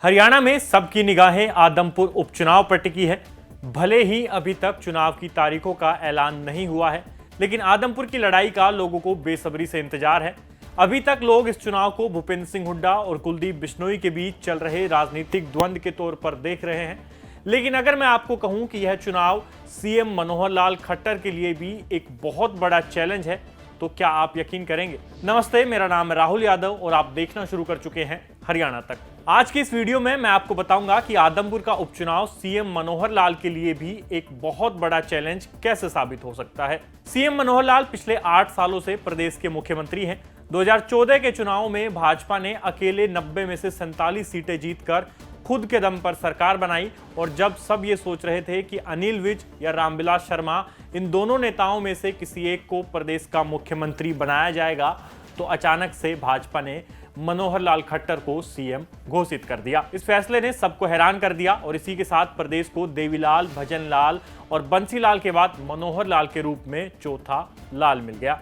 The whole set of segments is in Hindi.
हरियाणा में सबकी निगाहें आदमपुर उपचुनाव पर टिकी है। भले ही अभी तक चुनाव की तारीखों का ऐलान नहीं हुआ है, लेकिन आदमपुर की लड़ाई का लोगों को बेसब्री से इंतजार है। अभी तक लोग इस चुनाव को भूपेंद्र सिंह हुड्डा और कुलदीप बिश्नोई के बीच चल रहे राजनीतिक द्वंद्व के तौर पर देख रहे हैं। लेकिन अगर मैं आपको कहूं कि यह चुनाव सीएम मनोहर लाल खट्टर के लिए भी एक बहुत बड़ा चैलेंज है, तो क्या आप यकीन करेंगे? नमस्ते, मेरा नाम है राहुल यादव और आप देखना शुरू कर चुके हैं हरियाणा तक। आज की इस वीडियो में मैं आपको बताऊंगा कि आदमपुर का उपचुनाव सीएम मनोहर लाल के लिए भी एक बहुत बड़ा चैलेंज कैसे साबित हो सकता है। सीएम मनोहर लाल पिछले 8 सालों से प्रदेश के मुख्यमंत्री हैं। 2014 के चुनाव में भाजपा ने अकेले 90 में से 47 सीटें जीतकर खुद के दम पर सरकार बनाई और जब सब ये सोच रहे थे कि अनिल विज या रामविलास शर्मा, इन दोनों नेताओं में से किसी एक को प्रदेश का मुख्यमंत्री बनाया जाएगा, तो अचानक से भाजपा ने मनोहर लाल खट्टर को सीएम घोषित कर दिया। इस फैसले ने सबको हैरान कर दिया और इसी के साथ प्रदेश को देवीलाल, भजनलाल और बंसीलाल के बाद मनोहर लाल के रूप में चौथा लाल मिल गया।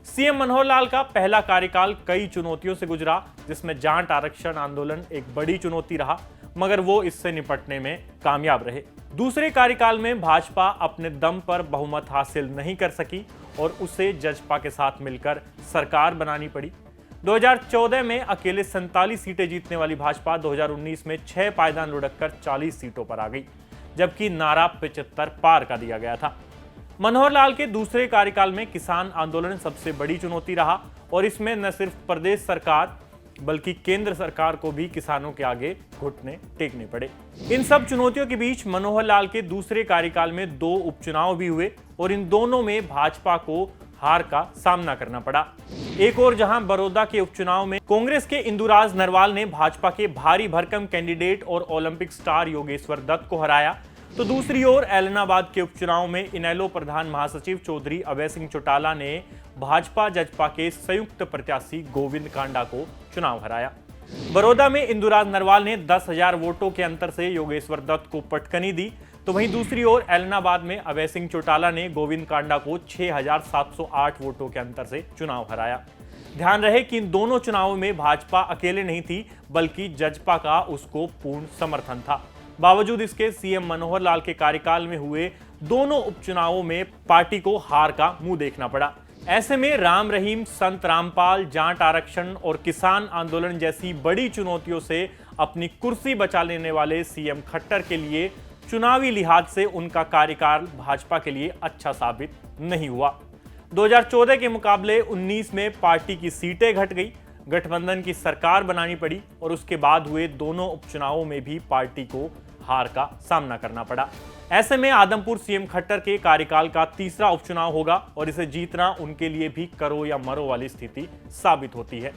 सीएम मनोहर लाल का पहला कार्यकाल कई चुनौतियों से गुजरा, जिसमें जाट आरक्षण आंदोलन एक बड़ी चुनौती रहा, मगर वो इससे निपटने में कामयाब रहे। दूसरे कार्यकाल में भाजपा अपने दम पर बहुमत हासिल नहीं कर सकी और उसे जजपा के साथ मिलकर सरकार बनानी पड़ी। 2014 में अकेले 47 सीटें जीतने वाली भाजपा 2019 में 6 पायदान लुढ़ककर 40 सीटों पर आ गई, जबकि नारा 75 पार का दिया गया था। मनोहर लाल के दूसरे कार्यकाल में किसान आंदोलन सबसे बड़ी चुनौती रहा और इसमें न सिर्फ प्रदेश सरकार बल्कि केंद्र सरकार को भी किसानों के आगे घुटने टेकने पड़े। इन सब चुनौतियों के बीच मनोहर लाल के दूसरे कार्यकाल में 2 उपचुनाव भी हुए और इन दोनों में भाजपा को हार का सामना करना पड़ा। एक और जहां बड़ौदा के उपचुनाव में कांग्रेस के इंदुराज नरवाल ने भाजपा के भारी भरकम कैंडिडेट और ओलंपिक स्टार योगेश्वर दत्त को हराया, तो दूसरी ओर ऐलनाबाद के उपचुनाव में इनेलो प्रधान महासचिव चौधरी अभय सिंह चौटाला ने भाजपा जजपा के संयुक्त प्रत्याशी गोविंद कांडा को चुनाव हराया। बड़ौदा में इंदुराज नरवाल ने 10,000 वोटों के अंतर से योगेश्वर दत्त को पटकनी दी, तो वहीं दूसरी ओर ऐलनाबाद में अभय सिंह चौटाला ने गोविंद कांडा को 6,708 वोटों के अंतर से चुनाव हराया। ध्यान रहे कि इन दोनों चुनावों में भाजपा अकेले नहीं थी, बल्कि जजपा का उसको पूर्ण समर्थन था। बावजूद इसके सीएम मनोहर लाल के कार्यकाल में हुए दोनों उपचुनावों में पार्टी को हार का मुंह देखना पड़ा। ऐसे में राम रहीम, संत रामपाल, जाट आरक्षण और किसान आंदोलन जैसी बड़ी चुनौतियों से अपनी कुर्सी बचा लेने वाले सीएम खट्टर के लिए चुनावी लिहाज से उनका कार्यकाल भाजपा के लिए अच्छा साबित नहीं हुआ। 2014 के मुकाबले 19 में पार्टी की सीटें घट गई, गठबंधन की सरकार बनानी पड़ी और उसके बाद हुए दोनों उपचुनावों में भी पार्टी को हार का सामना करना पड़ा। ऐसे में आदमपुर सीएम खट्टर के कार्यकाल का तीसरा उपचुनाव होगा और इसे जीतना उनके लिए भी करो या मरो वाली स्थिति साबित होती है।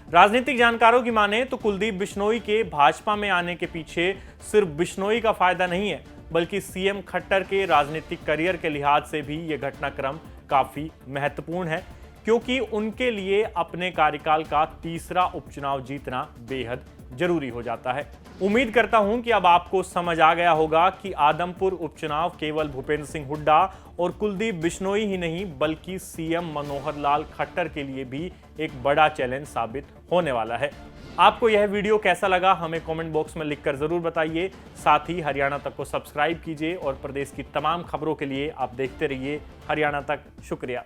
राजनीतिक जानकारों की माने तो कुलदीप बिश्नोई के भाजपा में आने के पीछे सिर्फ बिश्नोई का फायदा नहीं है, बल्कि सीएम खट्टर के राजनीतिक करियर के लिहाज से भी यह घटनाक्रम काफी महत्वपूर्ण है, क्योंकि उनके लिए अपने कार्यकाल का तीसरा उपचुनाव जीतना बेहद जरूरी हो जाता है। उम्मीद करता हूं कि अब आपको समझ आ गया होगा कि आदमपुर उपचुनाव केवल भूपेंद्र सिंह हुड्डा और कुलदीप बिश्नोई ही नहीं, बल्कि सीएम मनोहर लाल खट्टर के लिए भी एक बड़ा चैलेंज साबित होने वाला है। आपको यह वीडियो कैसा लगा हमें कमेंट बॉक्स में लिखकर जरूर बताइए। साथ ही हरियाणा तक को सब्सक्राइब कीजिए और प्रदेश की तमाम खबरों के लिए आप देखते रहिए हरियाणा तक। शुक्रिया।